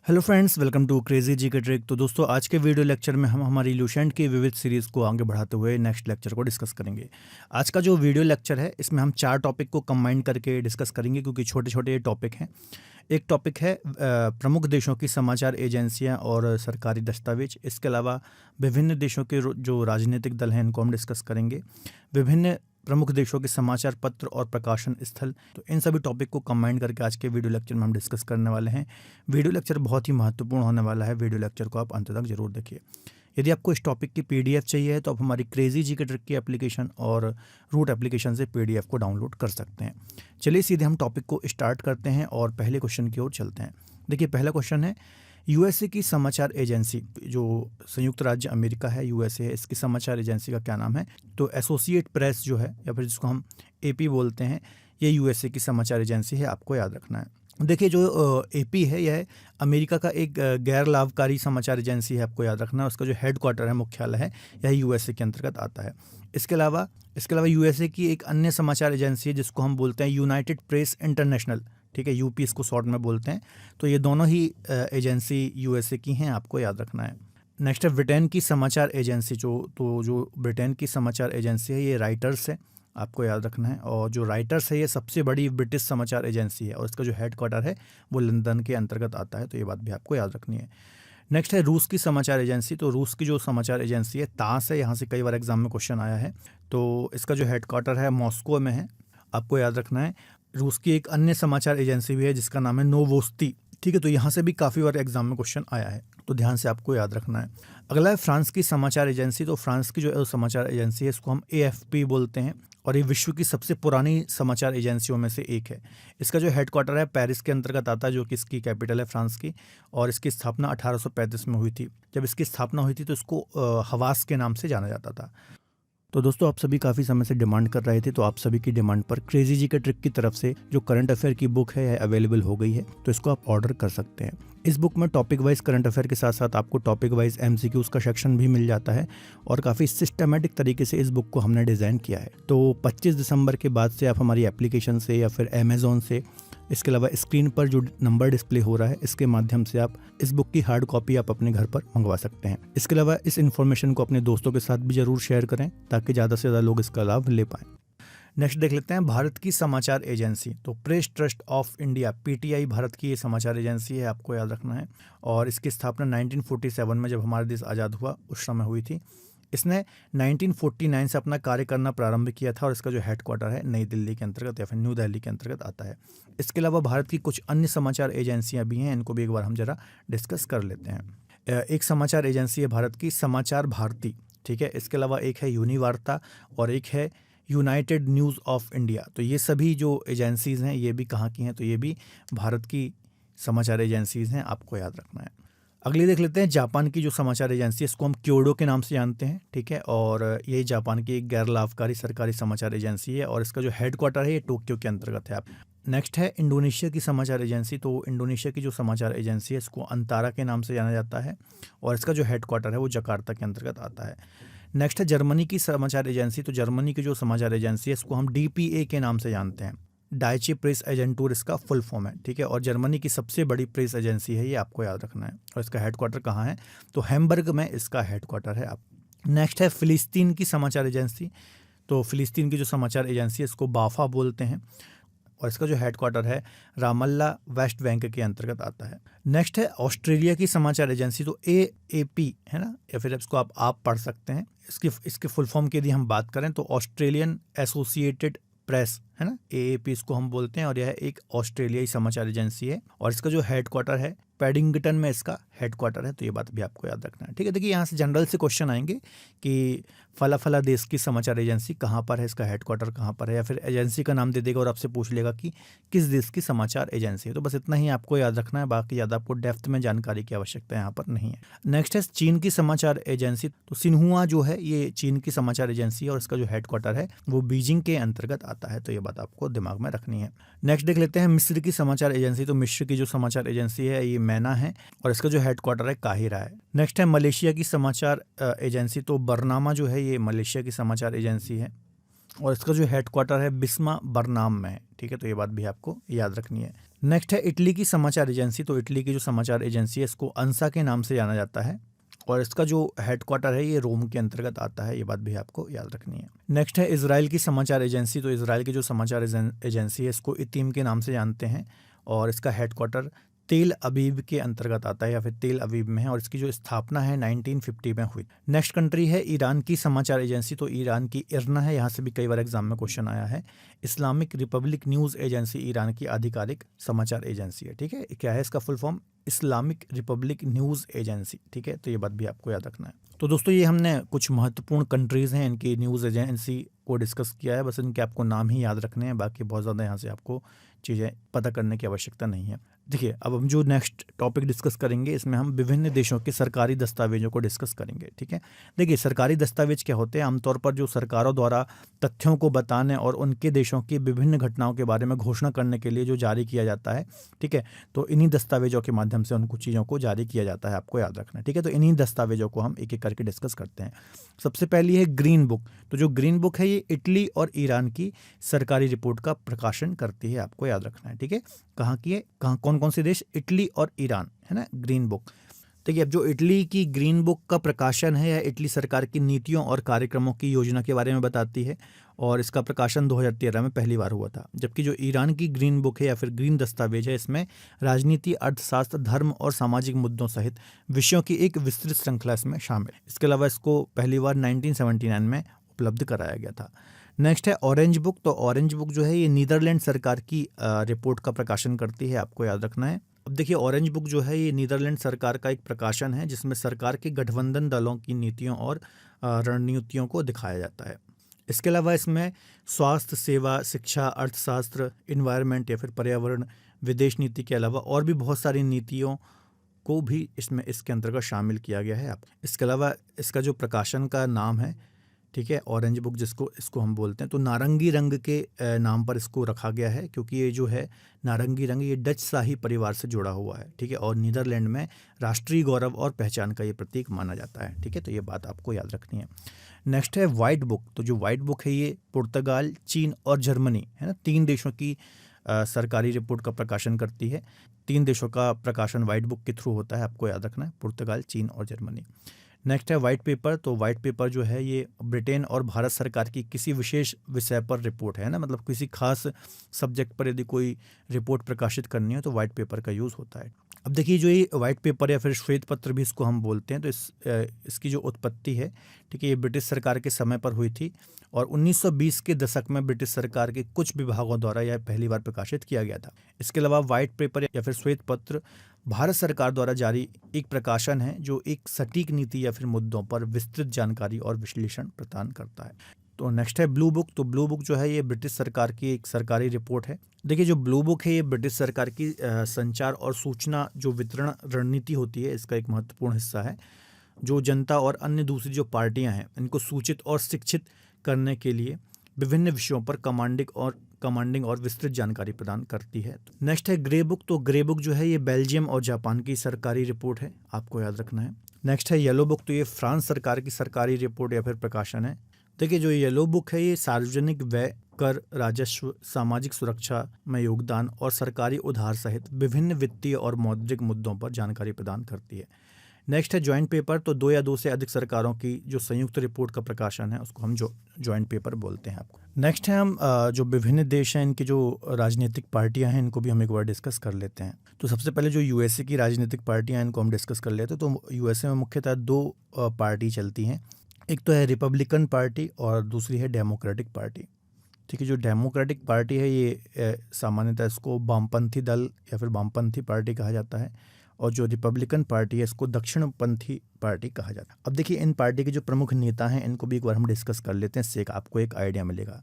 Hello friends, welcome to crazy G K trick. तो दोस्तों, आज के वीडियो लेक्चर में हम हमारी लुसेंट की विविध सीरीज़ को आगे बढ़ाते हुए नेक्स्ट लेक्चर को डिस्कस करेंगे। आज का जो वीडियो लेक्चर है इसमें हम 4 टॉपिक को कंबाइन करके डिस्कस करेंगे, क्योंकि छोटे छोटे ये टॉपिक हैं। एक टॉपिक है प्रमुख देशों की समाचार एजेंसियां और सरकारी दस्तावेज। इसके अलावा विभिन्न देशों के जो राजनीतिक दल हैं इनको हम डिस्कस करेंगे। विभिन्न प्रमुख देशों के समाचार पत्र और प्रकाशन स्थल, तो इन सभी टॉपिक को कंबाइन करके आज के वीडियो लेक्चर में हम डिस्कस करने वाले हैं। वीडियो लेक्चर बहुत ही महत्वपूर्ण होने वाला है। वीडियो लेक्चर को आप अंत तक जरूर देखिए। यदि आपको इस टॉपिक की पीडीएफ चाहिए है तो आप हमारी क्रेजी जी के ट्रिक की एप्लीकेशन और रूट एप्लीकेशन से पीडीएफ को डाउनलोड कर सकते हैं। चलिए सीधे हम टॉपिक को स्टार्ट करते हैं और पहले क्वेश्चन की ओर चलते हैं। देखिए, पहला क्वेश्चन है, यूएसए की समाचार एजेंसी, जो संयुक्त राज्य अमेरिका है, यूएसए है, इसकी समाचार एजेंसी का क्या नाम है? तो एसोसिएट प्रेस जो है, या फिर जिसको हम एपी बोलते हैं, ये यूएसए की समाचार एजेंसी है। आपको याद रखना है। देखिए, जो एपी है यह अमेरिका का एक गैर लाभकारी समाचार एजेंसी है। आपको याद रखना है। उसका जो हेड क्वार्टर है, मुख्यालय है, यह यूएसए के अंतर्गत आता है। इसके अलावा यूएसए की एक अन्य समाचार एजेंसी है जिसको हम बोलते हैं यूनाइटेड प्रेस इंटरनेशनल। ठीक है, यूपी इसको शॉर्ट में बोलते हैं। तो ये दोनों ही एजेंसी यूएसए की हैं। आपको याद रखना है। नेक्स्ट है ब्रिटेन की समाचार एजेंसी। जो ब्रिटेन की समाचार एजेंसी है ये राइटर्स है। आपको याद रखना है। और जो राइटर्स है ये सबसे बड़ी ब्रिटिश समाचार एजेंसी है और इसका जो हेड क्वार्टर है वो लंदन के अंतर्गत आता है। तो ये बात भी आपको याद रखनी है। नेक्स्ट है रूस की समाचार एजेंसी। तो रूस की जो समाचार एजेंसी है तास है। यहाँ से कई बार एग्जाम में क्वेश्चन आया है। तो इसका जो हेड क्वार्टर है मॉस्को में है। आपको याद रखना है। रूस की एक अन्य समाचार एजेंसी भी है जिसका नाम है नोवोस्ती। ठीक है, तो यहाँ से भी काफ़ी बार एग्जाम में क्वेश्चन आया है, तो ध्यान से आपको याद रखना है। अगला है फ्रांस की समाचार एजेंसी। तो फ्रांस की जो समाचार एजेंसी है इसको हम एएफपी बोलते हैं और ये विश्व की सबसे पुरानी समाचार एजेंसियों में से एक है। इसका जो हेड क्वार्टर है पेरिस के अंतर्गत आता है, जो कि इसकी कैपिटल है फ्रांस की। और इसकी स्थापना 1835 में हुई थी। जब इसकी स्थापना हुई थी तो इसको हवास के नाम से जाना जाता था। तो दोस्तों, आप सभी काफ़ी समय से डिमांड कर रहे थे, तो आप सभी की डिमांड पर क्रेजी जी के ट्रिक की तरफ से जो करंट अफेयर की बुक है यह अवेलेबल हो गई है। तो इसको आप ऑर्डर कर सकते हैं। इस बुक में टॉपिक वाइज करंट अफेयर के साथ साथ आपको टॉपिक वाइज एमसीक्यूज का सेक्शन भी मिल जाता है और काफ़ी सिस्टमेटिक तरीके से इस बुक को हमने डिज़ाइन किया है। तो 25 दिसंबर के बाद से आप हमारी एप्लीकेशन से या फिर अमेज़ॉन से, इसके अलावा स्क्रीन पर जो नंबर डिस्प्ले हो रहा है इसके माध्यम से आप इस बुक की हार्ड कॉपी आप अपने घर पर मंगवा सकते हैं। इसके अलावा इस इन्फॉर्मेशन को अपने दोस्तों के साथ भी जरूर शेयर करें ताकि ज़्यादा से ज़्यादा लोग इसका लाभ ले पाएं। नेक्स्ट देख लेते हैं भारत की समाचार एजेंसी। तो press trust of India, PTI, Bharat की ये समाचार एजेंसी है। आपको याद रखना है। और इसकी स्थापना 1947 में जब हमारा देश आज़ाद हुआ उस समय हुई थी। इसने 1949 से अपना कार्य करना प्रारंभ किया था और इसका जो हेड क्वार्टर है नई दिल्ली के अंतर्गत या फिर न्यू दिल्ली के अंतर्गत आता है। इसके अलावा भारत की कुछ अन्य समाचार एजेंसियां भी हैं, इनको भी एक बार हम जरा डिस्कस कर लेते हैं। एक समाचार एजेंसी है भारत की समाचार भारती। ठीक है, इसके अलावा एक है यूनिवार्ता और एक है यूनाइटेड न्यूज़ ऑफ इंडिया। तो ये सभी जो एजेंसीज़ हैं ये भी कहाँ की हैं? तो ये भी भारत की समाचार एजेंसीज़ हैं। आपको याद रखना है। अगली देख लेते हैं जापान की जो समाचार एजेंसी है, इसको हम क्योडो के नाम से जानते हैं। ठीक है, और ये जापान की एक गैर लाभकारी सरकारी समाचार एजेंसी है और इसका जो हेड क्वार्टर है ये टोक्यो के अंतर्गत है। नेक्स्ट है इंडोनेशिया की समाचार एजेंसी। तो इंडोनेशिया की जो समाचार एजेंसी है इसको अंतारा के नाम से जाना जाता है और इसका जो हेड क्वार्टर है वो जकार्ता के अंतर्गत आता है। नेक्स्ट है जर्मनी की समाचार एजेंसी। तो जर्मनी की जो समाचार एजेंसी है इसको हम डीपीए के नाम से जानते हैं। डाइचे प्रेस एजेंटूर इसका फुल फॉर्म है। ठीक है, और जर्मनी की सबसे बड़ी प्रेस एजेंसी है, ये आपको याद रखना है। और इसका हेड क्वार्टर कहाँ है? तो हैम्बर्ग में इसका हेड क्वार्टर है। नेक्स्ट है फिलिस्तीन की समाचार एजेंसी। तो फिलिस्तीन की जो समाचार एजेंसी है इसको बाफा बोलते हैं और इसका जो हेड क्वार्टर है रामल्ला, वेस्ट बैंक के अंतर्गत आता है। नेक्स्ट है ऑस्ट्रेलिया की समाचार एजेंसी। तो एएपी है ना, या फिर इसको आप पढ़ सकते हैं। इसके फुल फॉर्म की यदि हम बात करें तो ऑस्ट्रेलियन एसोसिएटेड प्रेस है ना, एएपी इसको हम बोलते हैं और यह एक ऑस्ट्रेलियाई समाचार एजेंसी है और इसका जो हेड क्वार्टर है पैडिंगटन में इसका हेड क्वार्टर है। तो ये बात भी आपको याद रखना है। ठीक है, देखिए यहाँ से जनरल से क्वेश्चन आएंगे कि फला फला देश की समाचार एजेंसी कहाँ पर है, इसका हेड क्वार्टर कहाँ पर है, या फिर एजेंसी का नाम दे देगा और आपसे पूछ लेगा कि किस देश की समाचार एजेंसी है। तो बस इतना ही आपको याद रखना है, बाकी ज़्यादा आपको डेप्थ में जानकारी की आवश्यकता यहाँ पर नहीं है। नेक्स्ट है चीन की समाचार एजेंसी। तो सिन्हुआ जो है ये चीन की समाचार एजेंसी है और इसका जो हेड क्वार्टर है वो बीजिंग के अंतर्गत आता है। तो ये बात आपको दिमाग में रखनी है। नेक्स्ट देख लेते हैं मिस्र की समाचार एजेंसी। तो मिस्र की जो समाचार एजेंसी है ये मैना है और इसका जो हेड क्वार्टर है काहिरा है। नेक्स्ट है मलेशिया की समाचार एजेंसी। तो बरनामा जो है ये मलेशिया की समाचार एजेंसी है और इसका जो हेड क्वार्टर है बिस्मा बरनाम में है। ठीक है, तो ये बात भी आपको याद रखनी है। नेक्स्ट है इटली की समाचार एजेंसी। तो इटली की जो समाचार एजेंसी है इसको अंसा के नाम से जाना जाता है और इसका जो हेडक्वार्टर है ये रोम के अंतर्गत आता है, ये बात भी आपको याद रखनी है। नेक्स्ट है इजराइल की समाचार एजेंसी। तो इजराइल की जो समाचार एजेंसी है इसको इतीम के नाम से जानते हैं और इसका हेडक्वार्टर तेल अवीव के अंतर्गत आता है या फिर तेल अवीव में है और इसकी जो स्थापना है 1950 में हुई। नेक्स्ट कंट्री है ईरान की समाचार एजेंसी। तो ईरान की इरना है, यहाँ से भी कई बार एग्जाम में क्वेश्चन आया है। Islamic Republic news agency Iran की आधिकारिक समाचार एजेंसी है। ठीक है, क्या है इसका full form? Islamic Republic news agency. ठीक है, तो ये बात भी आपको याद रखना है। तो दोस्तों ये हमने कुछ महत्वपूर्ण कंट्रीज़ हैं इनकी न्यूज़ एजेंसी को डिस्कस किया है, बस इनके आपको नाम ही याद रखने हैं, बाकी बहुत ज़्यादा यहाँ से आपको चीज़ें पता करने की आवश्यकता नहीं है। देखिए अब हम जो नेक्स्ट टॉपिक डिस्कस करेंगे इसमें हम विभिन्न देशों के सरकारी दस्तावेजों को डिस्कस करेंगे। ठीक है, देखिए सरकारी दस्तावेज क्या होते हैं? आमतौर पर जो सरकारों द्वारा तथ्यों को बताने और उनके देशों की विभिन्न घटनाओं के बारे में घोषणा करने के लिए जो जारी किया जाता है। ठीक है, तो इन्हीं दस्तावेजों के माध्यम से उन कुछ चीज़ों को जारी किया जाता है, आपको याद रखना है। ठीक है, तो इन्हीं दस्तावेजों को हम एक एक करके डिस्कस करते हैं। सबसे पहली है ग्रीन बुक। तो जो ग्रीन बुक है ये इटली और ईरान की सरकारी रिपोर्ट का प्रकाशन करती है, आपको याद रखना है। ठीक है, कहाँ की है, कहाँ कौन कौन से देश? इटली और ईरान, है ना, ग्रीन बुक। देखिए अब जो इटली की ग्रीन बुक का प्रकाशन है यह इटली सरकार की नीतियों और कार्यक्रमों की योजना के बारे में बताती है और इसका प्रकाशन 2013 में पहली बार हुआ था। जबकि जो ईरान की ग्रीन बुक है या फिर ग्रीन दस्तावेज है इसमें राजनीति, अर्थशास्त्र, धर्म और सामाजिक मुद्दों सहित विषयों की एक विस्तृत श्रृंखला इसमें शामिल। इसके अलावा इसको पहली बार 1979 में उपलब्ध कराया गया था। नेक्स्ट है ऑरेंज बुक। तो ऑरेंज बुक जो है ये नीदरलैंड सरकार की रिपोर्ट का प्रकाशन करती है, आपको याद रखना है। अब देखिए ऑरेंज बुक जो है ये नीदरलैंड सरकार का एक प्रकाशन है जिसमें सरकार के गठबंधन दलों की नीतियों और रणनीतियों को दिखाया जाता है। इसके अलावा इसमें स्वास्थ्य सेवा, शिक्षा, अर्थशास्त्र, इन्वायरमेंट या फिर पर्यावरण, विदेश नीति के अलावा और भी बहुत सारी नीतियों को भी इसमें इसके अंतर्गत शामिल किया गया है। इसके अलावा इसका जो प्रकाशन का नाम है, ठीक है, ऑरेंज बुक जिसको इसको हम बोलते हैं, तो नारंगी रंग के नाम पर इसको रखा गया है क्योंकि ये जो है नारंगी रंग ये डच शाही परिवार से जुड़ा हुआ है। ठीक है, और नीदरलैंड में राष्ट्रीय गौरव और पहचान का ये प्रतीक माना जाता है। ठीक है, तो ये बात आपको याद रखनी है। नेक्स्ट है वाइट बुक। तो जो वाइट बुक है ये पुर्तगाल, चीन और जर्मनी, है ना, 3 देशों की सरकारी रिपोर्ट का प्रकाशन करती है। 3 देशों का प्रकाशन वाइट बुक के थ्रू होता है, आपको याद रखना है, पुर्तगाल, चीन और जर्मनी। नेक्स्ट है वाइट पेपर। तो वाइट पेपर जो है ये ब्रिटेन और भारत सरकार की किसी विशेष विषय पर रिपोर्ट है ना, मतलब किसी खास सब्जेक्ट पर यदि कोई रिपोर्ट प्रकाशित करनी हो तो वाइट पेपर का यूज़ होता है। अब देखिए जो ये वाइट पेपर या फिर श्वेत पत्र भी इसको हम बोलते हैं, तो इसकी जो उत्पत्ति है, ठीक है, ये ब्रिटिश सरकार के समय पर हुई थी और 1920 के दशक में ब्रिटिश सरकार के कुछ विभागों द्वारा यह पहली बार प्रकाशित किया गया था। इसके अलावा वाइट पेपर या फिर श्वेत पत्र भारत सरकार द्वारा जारी एक प्रकाशन है जो एक सटीक नीति या फिर मुद्दों पर विस्तृत जानकारी और विश्लेषण प्रदान करता है। तो नेक्स्ट है ब्लू बुक। तो ब्लू बुक जो है ये ब्रिटिश सरकार की एक सरकारी रिपोर्ट है। देखिए जो ब्लू बुक है ये ब्रिटिश सरकार की संचार और सूचना जो वितरण रणनीति होती है इसका एक महत्वपूर्ण हिस्सा है, जो जनता और अन्य दूसरी जो पार्टियां हैं इनको सूचित और शिक्षित करने के लिए विभिन्न विषयों पर कमांडिंग और विस्तृत जानकारी प्रदान करती है। नेक्स्ट है ग्रे बुक। तो ग्रे बुक जो है ये बेल्जियम और जापान की सरकारी रिपोर्ट है, आपको याद रखना है। नेक्स्ट है येलो बुक। तो ये फ्रांस सरकार की सरकारी रिपोर्ट या फिर प्रकाशन है। देखिए जो येलो बुक है ये सार्वजनिक व्यय, कर, राजस्व, सामाजिक सुरक्षा में योगदान और सरकारी उधार सहित विभिन्न वित्तीय और मौद्रिक मुद्दों पर जानकारी प्रदान करती है। नेक्स्ट है जॉइंट पेपर। तो 2 या 2 से अधिक सरकारों की जो संयुक्त रिपोर्ट का प्रकाशन है उसको हम जॉइंट पेपर बोलते हैं आपको। नेक्स्ट है हम जो विभिन्न देश हैं इनकी जो राजनीतिक पार्टियां हैं इनको भी हम एक बार डिस्कस कर लेते हैं। तो सबसे पहले जो यूएसए की राजनीतिक पार्टियां हैं इनको हम डिस्कस कर लेते हैं। तो यूएसए में मुख्यतः 2 पार्टी चलती हैं, एक तो है रिपब्लिकन पार्टी और दूसरी है डेमोक्रेटिक पार्टी। ठीक है, जो डेमोक्रेटिक पार्टी है ये सामान्यतः इसको वामपंथी दल या फिर वामपंथी पार्टी कहा जाता है और जो रिपब्लिकन पार्टी है इसको दक्षिणपंथी पार्टी कहा जाता है। अब देखिए इन पार्टी के जो प्रमुख नेता हैं इनको भी एक बार हम डिस्कस कर लेते हैं, इससे आपको एक आइडिया मिलेगा।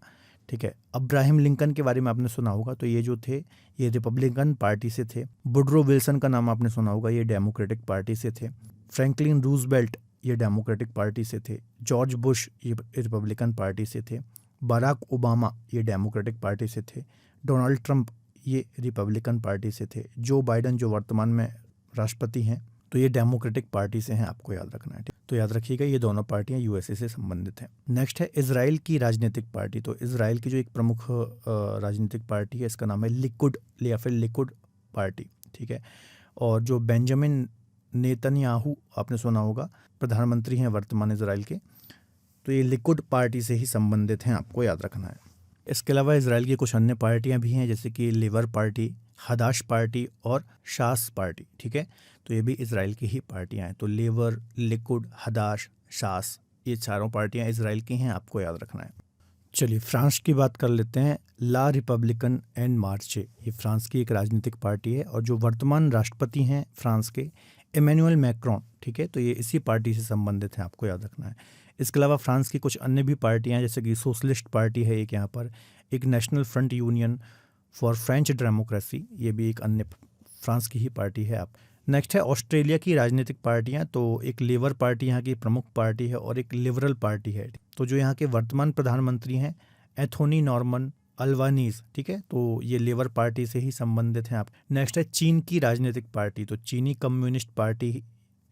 ठीक है, अब्राहम लिंकन के बारे में आपने सुना होगा, तो ये जो थे ये रिपब्लिकन पार्टी से थे। वुडरो विल्सन का नाम आपने सुना होगा, ये डेमोक्रेटिक पार्टी से थे। फ्रैंकलिन रूजवेल्ट ये डेमोक्रेटिक पार्टी से थे। जॉर्ज बुश ये रिपब्लिकन पार्टी से थे। बराक ओबामा ये डेमोक्रेटिक पार्टी से थे। डोनाल्ड ट्रंप ये रिपब्लिकन पार्टी से थे। जो बाइडन जो वर्तमान में राष्ट्रपति हैं तो ये डेमोक्रेटिक पार्टी से हैं, आपको याद रखना है। तो याद रखिएगा ये दोनों पार्टियां यूएसए से संबंधित हैं। नेक्स्ट है इजराइल की राजनीतिक पार्टी। तो इजराइल की जो एक प्रमुख राजनीतिक पार्टी है इसका नाम है लिकुड या फिर लिकुड पार्टी, ठीक है। और जो बेंजामिन नेतन्याहू आपने सुना होगा, प्रधानमंत्री हैं वर्तमान इजराइल के, तो ये लिकुड पार्टी से ही संबंधित हैं, आपको याद रखना है। इसके अलावा इजराइल की कुछ अन्य पार्टियां भी हैं, जैसे कि लेबर पार्टी, हदाश पार्टी और शास पार्टी, ठीक है। तो ये भी इजराइल की ही पार्टियां हैं। तो लेबर, लिकुड, हदाश, शास, ये चारों पार्टियां इजराइल की हैं, आपको याद रखना है। चलिए फ्रांस की बात कर लेते हैं। ला रिपब्लिकन एन मार्चे, ये फ्रांस की एक राजनीतिक पार्टी है और जो वर्तमान राष्ट्रपति हैं फ्रांस के, इमैनुअल मैक्रोन, ठीक है। तो ये इसी पार्टी से संबंधित हैं, आपको याद रखना है। इसके अलावा फ्रांस की कुछ अन्य भी पार्टियां हैं, जैसे कि सोशलिस्ट पार्टी है एक यहाँ पर, एक national front union for French democracy, ये भी एक अन्य फ्रांस की ही पार्टी है। आप नेक्स्ट है ऑस्ट्रेलिया की राजनीतिक पार्टियां। तो एक लेबर पार्टी यहाँ की प्रमुख पार्टी है और एक लिबरल पार्टी है। तो जो यहाँ के वर्तमान प्रधानमंत्री हैं एंथोनी नॉर्मन अल्बानीज, ठीक है। तो ये लेबर पार्टी से ही संबंधित हैं। आप नेक्स्ट है चीन की राजनीतिक पार्टी। तो चीनी कम्युनिस्ट पार्टी,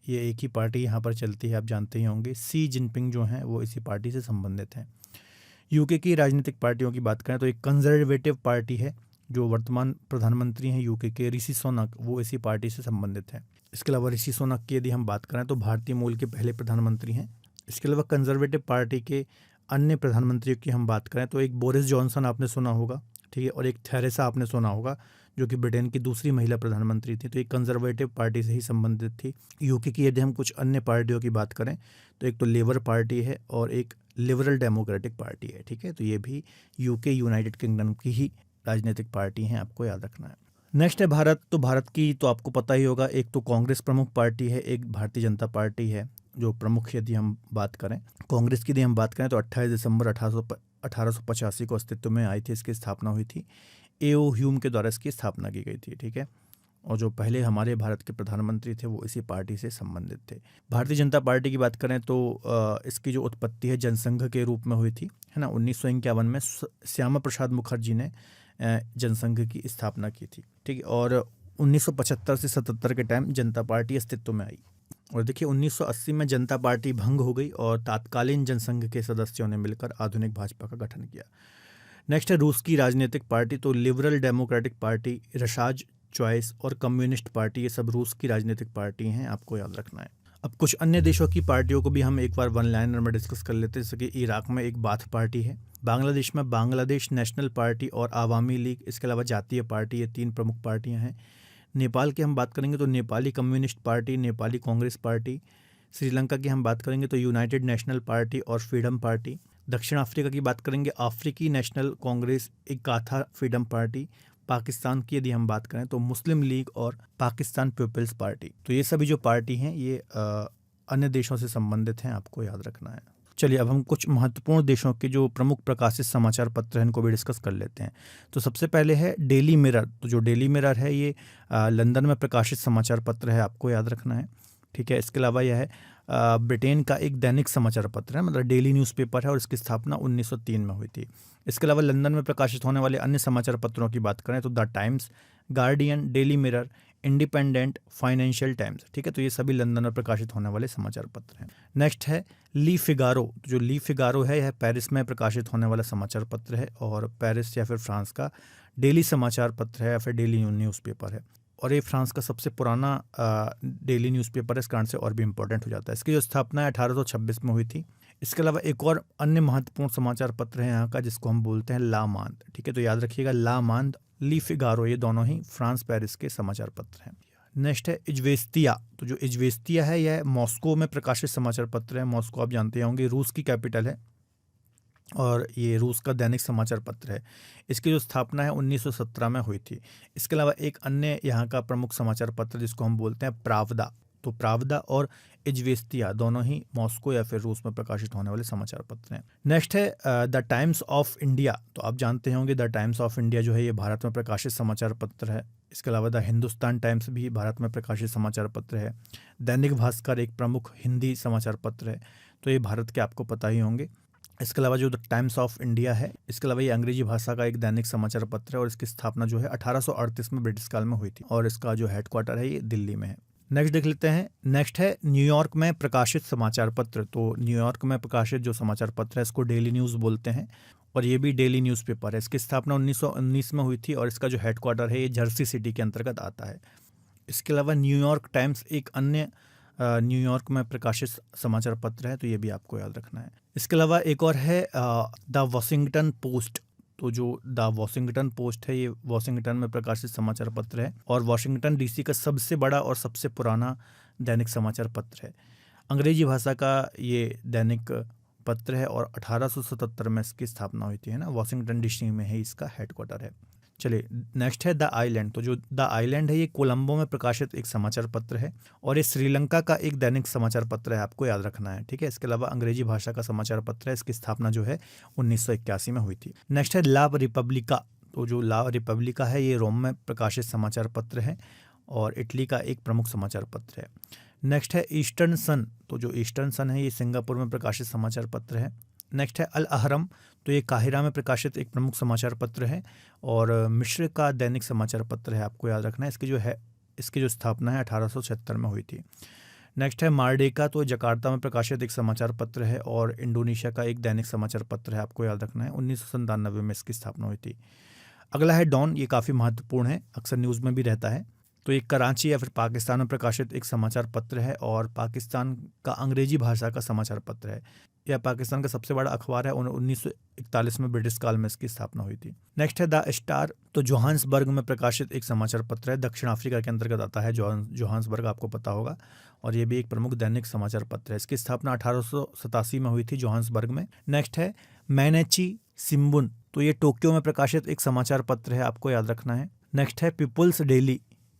ये एक ही पार्टी यहाँ पर चलती है, आप जानते ही होंगे। सी जिनपिंग जो हैं वो इसी पार्टी से संबंधित हैं। यूके की राजनीतिक पार्टियों की बात करें तो एक कंजर्वेटिव पार्टी है, जो वर्तमान प्रधानमंत्री हैं यूके के ऋषि सुनक, वो इसी पार्टी से संबंधित है। इसके अलावा ऋषि सुनक की यदि हम बात करें तो भारतीय मूल के पहले प्रधानमंत्री हैं। इसके अलावा कंजर्वेटिव पार्टी के अन्य प्रधानमंत्रियों की हम बात करें तो एक बोरिस जॉनसन आपने सुना होगा, ठीक है, और एक थेरेसा आपने सुना होगा, जो कि ब्रिटेन की दूसरी महिला प्रधानमंत्री थी। तो एक कंजर्वेटिव पार्टी से ही संबंधित थी। यूके की यदि हम कुछ अन्य पार्टियों की बात करें तो एक तो लेबर पार्टी है और एक लिबरल डेमोक्रेटिक पार्टी है, ठीक है। तो ये भी यूके, यूनाइटेड किंगडम की ही राजनीतिक पार्टी हैं, आपको याद रखना है। नेक्स्ट है भारत। तो भारत की तो आपको पता ही होगा, एक तो कांग्रेस प्रमुख पार्टी है, एक भारतीय जनता पार्टी है जो प्रमुख। यदि हम बात करें कांग्रेस की, यदि हम बात करें तो 28 दिसंबर 1885 को अस्तित्व में आई थी, इसकी स्थापना हुई थी। एओ ह्यूम के द्वारा इसकी स्थापना की गई थी, ठीक है। और जो पहले हमारे भारत के प्रधानमंत्री थे वो इसी पार्टी से संबंधित थे। भारतीय जनता पार्टी की बात करें तो इसकी जो उत्पत्ति है जनसंघ के रूप में हुई थी, है ना। 1951 में श्यामा प्रसाद मुखर्जी ने जनसंघ की स्थापना की थी, ठीक है। और 1975 से 77 के टाइम जनता पार्टी अस्तित्व में आई। और देखिए 1980 में जनता पार्टी भंग हो गई और तत्कालीन जनसंघ के सदस्यों ने मिलकर आधुनिक भाजपा का गठन किया। नेक्स्ट है रूस की राजनीतिक पार्टी। तो लिबरल डेमोक्रेटिक पार्टी, रशाज चॉइस और कम्युनिस्ट पार्टी, ये सब रूस की राजनीतिक पार्टी हैं, आपको याद रखना है। अब कुछ अन्य देशों की पार्टियों को भी हम एक बार वन लाइनर में डिस्कस कर लेते हैं, जैसे कि इराक में एक बाथ पार्टी है, बांग्लादेश में बांग्लादेश नेशनल पार्टी और आवामी लीग, इसके अलावा जातीय पार्टी, ये 3 प्रमुख पार्टियां हैं। नेपाल की हम बात करेंगे तो Nepali Communist Party, Nepali Congress Party. Sri Lanka की हम बात करेंगे तो यूनाइटेड नेशनल पार्टी और फ्रीडम पार्टी। दक्षिण अफ्रीका की बात करेंगे अफ्रीकी National Congress, Inkatha Freedom Party. Pakistan की यदि हम बात करें तो मुस्लिम लीग और पाकिस्तान पीपल्स पार्टी। तो ये सभी जो पार्टी हैं ये अन्य देशों से संबंधित हैं, आपको याद रखना है। चलिए अब हम कुछ महत्वपूर्ण देशों के जो प्रमुख प्रकाशित समाचार पत्र हैं इनको भी डिस्कस कर लेते हैं। तो सबसे पहले है डेली मिरर। तो जो डेली मिरर है ये लंदन में प्रकाशित समाचार पत्र है, आपको याद रखना है, ठीक है। इसके अलावा यह है ब्रिटेन का एक दैनिक समाचार पत्र है, मतलब डेली न्यूज़पेपर है, और इसकी स्थापना 1903 में हुई थी। इसके अलावा लंदन में प्रकाशित होने वाले अन्य समाचार पत्रों की बात करें तो the times, guardian, daily mirror, independent, financial times, ठीक है। तो ये सभी लंदन में प्रकाशित होने वाले समाचार पत्र हैं। नेक्स्ट है ली फिगारो। जो ली फिगारो है यह पेरिस में प्रकाशित होने वाला समाचार पत्र है और पेरिस या फिर फ्रांस का डेली समाचार पत्र है या फिर डेली न्यूज़पेपर है। और ये फ्रांस का सबसे पुराना डेली न्यूज़पेपर है, इस कारण से और भी इम्पोर्टेंट हो जाता है। इसकी जो स्थापना 1826 में हुई थी। इसके अलावा एक और अन्य महत्वपूर्ण समाचार पत्र है यहाँ का, जिसको हम बोलते हैं ला मांद, ठीक है। तो याद रखिएगा, ला मांद, ली फिगारो, ये दोनों ही फ्रांस पेरिस के समाचार पत्र हैं। नेक्स्ट है इज्वेस्तिया। तो जो इज्वेस्तिया है यह मॉस्को में प्रकाशित समाचार पत्र है। मॉस्को आप जानते होंगे रूस की कैपिटल है और ये रूस का दैनिक समाचार पत्र है। इसकी जो स्थापना है 1917 में हुई थी। इसके अलावा एक अन्य यहाँ का प्रमुख समाचार पत्र जिसको हम बोलते हैं प्रावदा। तो प्रावदा और इज्वेस्तिया दोनों ही मॉस्को या फिर रूस में प्रकाशित होने वाले समाचार पत्र हैं। नेक्स्ट है द टाइम्स ऑफ इंडिया। तो आप जानते होंगे द टाइम्स ऑफ इंडिया जो है ये भारत में प्रकाशित समाचार पत्र है। इसके अलावा द हिंदुस्तान टाइम्स भी भारत में प्रकाशित समाचार पत्र है। दैनिक भास्कर एक प्रमुख हिंदी समाचार पत्र है, तो ये भारत के आपको पता ही होंगे। इसके अलावा जो द टाइम्स ऑफ इंडिया है, इसके अलावा ये अंग्रेजी भाषा का एक दैनिक समाचार पत्र है और इसकी स्थापना जो है 1838 में ब्रिटिश काल में हुई थी और इसका जो हेडक्वार्टर है ये दिल्ली में है। नेक्स्ट देख लेते हैं। नेक्स्ट है न्यूयॉर्क में प्रकाशित समाचार पत्र। तो न्यूयॉर्क में प्रकाशित जो समाचार पत्र है इसको डेली न्यूज़ बोलते हैं और ये भी डेली न्यूज़पेपर है। इसकी स्थापना 1919 में हुई थी और इसका जो हेडक्वार्टर है ये जर्सी सिटी के अंतर्गत आता है। इसके अलावा न्यूयॉर्क टाइम्स एक अन्य न्यूयॉर्क में प्रकाशित समाचार पत्र है, तो ये भी आपको याद रखना है। इसके अलावा एक और है द वॉशिंगटन पोस्ट। तो जो द वॉशिंगटन पोस्ट है ये वॉशिंगटन में प्रकाशित समाचार पत्र है और वॉशिंगटन डीसी का सबसे बड़ा और सबसे पुराना दैनिक समाचार पत्र है। अंग्रेजी भाषा का ये दैनिक पत्र है और 1877 में इसकी स्थापना हुई थी, है ना। वॉशिंगटन डीसी में है इसका हेडक्वार्टर है। चलिए नेक्स्ट है द आइलैंड। तो जो द आइलैंड है ये कोलंबो में प्रकाशित एक समाचार पत्र है और ये श्रीलंका का एक दैनिक समाचार पत्र है, आपको याद रखना है, ठीक है। इसके अलावा अंग्रेजी भाषा का समाचार पत्र है, इसकी स्थापना जो है 1981 में हुई थी। नेक्स्ट है ला रिपब्लिका। तो जो ला रिपब्लिका है ये रोम में प्रकाशित समाचार पत्र है और इटली का एक प्रमुख समाचार पत्र है। नेक्स्ट है ईस्टर्न सन। तो जो ईस्टर्न सन है ये सिंगापुर में प्रकाशित समाचार पत्र है। नेक्स्ट है अल अहरम। तो ये काहिरा में प्रकाशित एक प्रमुख समाचार पत्र है और मिस्र का दैनिक समाचार पत्र है, आपको याद रखना है। इसकी जो स्थापना है 1876 में हुई थी। नेक्स्ट है मार्डेका। तो जकार्ता में प्रकाशित एक समाचार पत्र है और इंडोनेशिया का एक दैनिक समाचार पत्र है, आपको याद रखना है। 1997 में इसकी स्थापना हुई थी। अगला है डॉन। ये काफ़ी महत्वपूर्ण है, अक्सर न्यूज़ में भी रहता है। तो ये कराची या फिर पाकिस्तान में प्रकाशित एक समाचार पत्र है और पाकिस्तान का अंग्रेजी भाषा का समाचार पत्र है। यह पाकिस्तान का सबसे बड़ा अखबार है और 1941 में ब्रिटिश काल में इसकी स्थापना हुई थी। नेक्स्ट है द स्टार। तो जोहान्सबर्ग में प्रकाशित एक समाचार पत्र है, दक्षिण अफ्रीका के अंतर्गत आता है जोहान्सबर्ग, आपको पता होगा, और ये भी एक प्रमुख दैनिक समाचार पत्र है। इसकी स्थापना 1887 में हुई थी जोहान्सबर्ग में। नेक्स्ट है मैनेची सिम्बुन। तो ये टोक्यो में प्रकाशित एक समाचार पत्र है, आपको याद रखना है। नेक्स्ट है पीपुल्स डेली।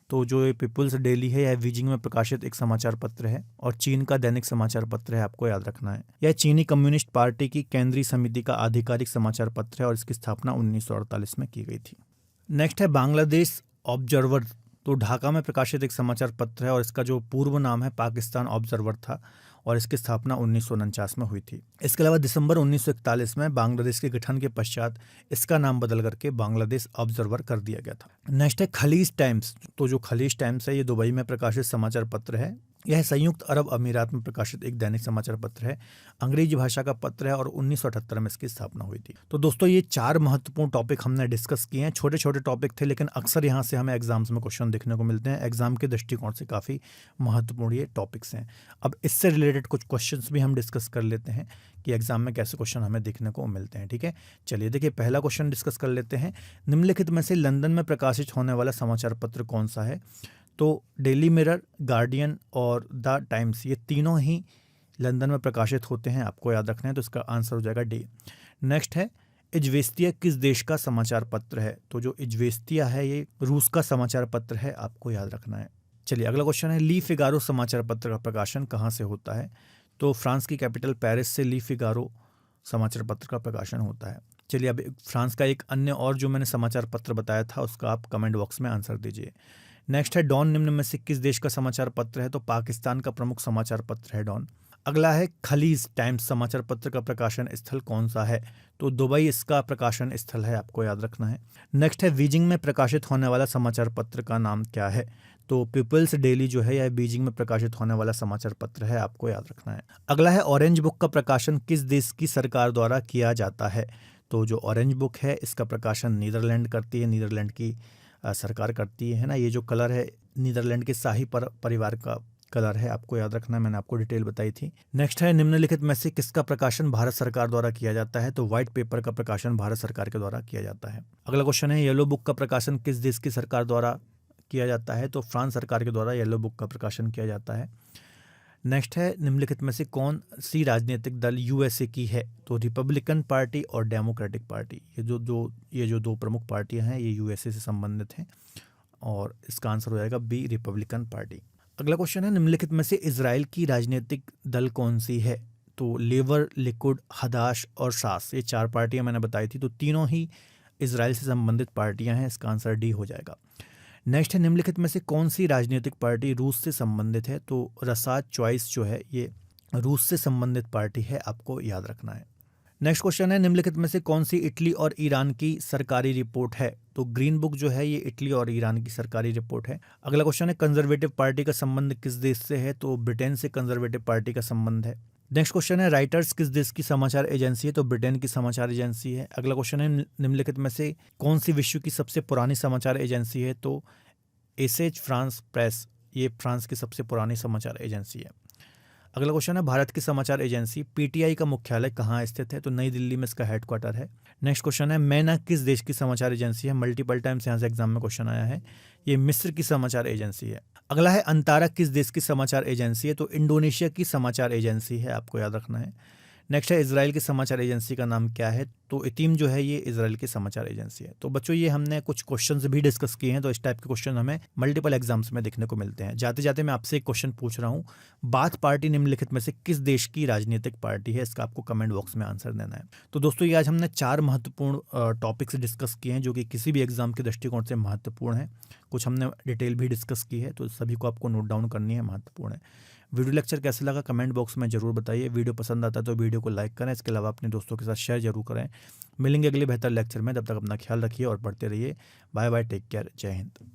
तो जो ये पीपुल्स डेली है यह बीजिंग में प्रकाशित एक समाचार पत्र है और चीन का दैनिक समाचार पत्र है, आपको याद रखना है। यह चीनी कम्युनिस्ट पार्टी की केंद्रीय समिति का आधिकारिक समाचार पत्र है और इसकी स्थापना 1948 में की गई थी। नेक्स्ट है बांग्लादेश ऑब्जर्वर। तो ढाका में प्रकाशित एक समाचार पत्र है और इसका जो पूर्व नाम है पाकिस्तान ऑब्जर्वर था और इसकी स्थापना 1949 में हुई थी। इसके अलावा दिसंबर 1941 में बांग्लादेश के गठन के पश्चात इसका नाम बदल करके बांग्लादेश ऑब्जर्वर कर दिया गया था। नेक्स्ट है खलीज टाइम्स। तो जो खलीज टाइम्स है ये दुबई में प्रकाशित समाचार पत्र है। यह संयुक्त अरब अमीरात में प्रकाशित एक दैनिक समाचार पत्र है, अंग्रेजी भाषा का पत्र है और 1978 में इसकी स्थापना हुई थी। तो दोस्तों ये 4 महत्वपूर्ण टॉपिक हमने डिस्कस किए हैं। छोटे छोटे टॉपिक थे लेकिन अक्सर यहाँ से हमें एग्जाम्स में क्वेश्चन देखने को मिलते हैं। एग्जाम के दृष्टिकोण से काफ़ी महत्वपूर्ण ये टॉपिक्स हैं। अब इससे रिलेटेड कुछ क्वेश्चंस भी हम डिस्कस कर लेते हैं कि एग्जाम में कैसे क्वेश्चन हमें देखने को मिलते हैं, ठीक है। चलिए देखिए पहला क्वेश्चन डिस्कस कर लेते हैं। निम्नलिखित में से लंदन में प्रकाशित होने वाला समाचार पत्र कौन सा है? तो डेली मिरर, गार्डियन और द टाइम्स ये तीनों ही लंदन में प्रकाशित होते हैं, आपको याद रखना है। तो इसका आंसर हो जाएगा डी। नेक्स्ट है इज्वेस्तिया किस देश का समाचार पत्र है? तो जो इज्वेस्तिया है ये रूस का समाचार पत्र है, आपको याद रखना है। चलिए अगला क्वेश्चन है ली फिगारो समाचार पत्र का प्रकाशन कहाँ से होता है? तो फ्रांस की कैपिटल पेरिस से ली फिगारो समाचार पत्र का प्रकाशन होता है। चलिए अब फ्रांस का एक अन्य और जो मैंने समाचार पत्र बताया था उसका आप कमेंट बॉक्स में आंसर दीजिए। नेक्स्ट है डॉन निम्न में से किस देश का समाचार पत्र है? तो पाकिस्तान का प्रमुख समाचार पत्र है डॉन। अगला है खलीज टाइम्स समाचार पत्र का प्रकाशन स्थल कौन सा है? तो दुबई इसका प्रकाशन स्थल है, आपको याद रखना है। नेक्स्ट है बीजिंग में प्रकाशित होने वाला समाचार पत्र का नाम क्या है? तो पीपल्स डेली जो है यह बीजिंग में प्रकाशित होने वाला समाचार पत्र है, आपको याद रखना है। अगला है ऑरेंज बुक का प्रकाशन किस देश की सरकार द्वारा किया जाता है? तो जो ऑरेंज बुक है इसका प्रकाशन नीदरलैंड करती है, नीदरलैंड की सरकार करती है ना। ये जो कलर है नीदरलैंड के शाही परिवार का कलर है, आपको याद रखना है, मैंने आपको डिटेल बताई थी। नेक्स्ट है निम्नलिखित में से किसका प्रकाशन भारत सरकार द्वारा किया जाता है? तो व्हाइट पेपर का प्रकाशन भारत सरकार के द्वारा किया जाता है। अगला क्वेश्चन है येलो बुक का प्रकाशन किस देश की सरकार द्वारा किया जाता है? तो फ्रांस सरकार के द्वारा येलो बुक का प्रकाशन किया जाता है। नेक्स्ट है निम्नलिखित में से कौन सी राजनीतिक दल यूएसए की है? तो रिपब्लिकन पार्टी और डेमोक्रेटिक पार्टी, ये जो दो प्रमुख पार्टियां हैं ये यूएसए से संबंधित हैं और इसका आंसर हो जाएगा बी रिपब्लिकन पार्टी। अगला क्वेश्चन है निम्नलिखित में से इजराइल की राजनीतिक दल कौन सी है? तो लेबर, लिकुड, हदाश और शास, ये 4 पार्टियां मैंने बताई थी, तो तीनों ही इजराइल से संबंधित पार्टियां हैं, इसका आंसर डी हो जाएगा। नेक्स्ट है निम्नलिखित में से कौन सी राजनीतिक पार्टी रूस से संबंधित है? तो रसाद चॉइस जो है ये रूस से संबंधित पार्टी है, आपको याद रखना है। नेक्स्ट क्वेश्चन है निम्नलिखित में से कौन सी इटली और ईरान की सरकारी रिपोर्ट है? तो ग्रीन बुक जो है ये इटली और ईरान की सरकारी रिपोर्ट है। अगला क्वेश्चन है कंजर्वेटिव पार्टी का संबंध किस देश से है? तो ब्रिटेन से कंजर्वेटिव पार्टी का संबंध है। नेक्स्ट क्वेश्चन है राइटर्स किस देश की समाचार एजेंसी है? तो ब्रिटेन की समाचार एजेंसी है। अगला क्वेश्चन है निम्नलिखित में से कौन सी विश्व की सबसे पुरानी समाचार एजेंसी है? तो एसेज फ्रांस प्रेस, ये फ्रांस की सबसे पुरानी समाचार एजेंसी है। अगला क्वेश्चन है भारत की समाचार एजेंसी पीटीआई का मुख्यालय कहाँ स्थित है? तो नई दिल्ली में इसका हेडक्वार्टर है। नेक्स्ट क्वेश्चन है मैना किस देश की समाचार एजेंसी है? मल्टीपल टाइम्स यहाँ से एग्जाम में क्वेश्चन आया है। ये मिस्र की समाचार एजेंसी है। अगला है अंतारा किस देश की समाचार एजेंसी है? तो इंडोनेशिया की समाचार एजेंसी है, आपको याद रखना है। नेक्स्ट है इजराइल की समाचार एजेंसी का नाम क्या है? तो इतीम जो है ये इजराइल की समाचार एजेंसी है। तो बच्चों ये हमने कुछ क्वेश्चंस भी डिस्कस किए हैं, तो इस टाइप के क्वेश्चन हमें मल्टीपल एग्जाम्स में देखने को मिलते हैं। जाते जाते मैं आपसे एक क्वेश्चन पूछ रहा हूँ, बाथ पार्टी निम्नलिखित में से किस देश की राजनीतिक पार्टी है? इसका आपको कमेंट बॉक्स में आंसर देना है। तो दोस्तों ये आज हमने 4 महत्वपूर्ण टॉपिक्स डिस्कस किए हैं जो कि किसी भी एग्जाम के दृष्टिकोण से महत्वपूर्ण है। कुछ हमने डिटेल भी डिस्कस की है, तो सभी को आपको नोट डाउन करनी है, महत्वपूर्ण है। वीडियो लेक्चर कैसा लगा कमेंट बॉक्स में जरूर बताइए। वीडियो पसंद आता है तो वीडियो को लाइक करें, इसके अलावा अपने दोस्तों के साथ शेयर जरूर करें। मिलेंगे अगले बेहतर लेक्चर में, तब तक अपना ख्याल रखिए और पढ़ते रहिए। बाय बाय, टेक केयर, जय हिंद।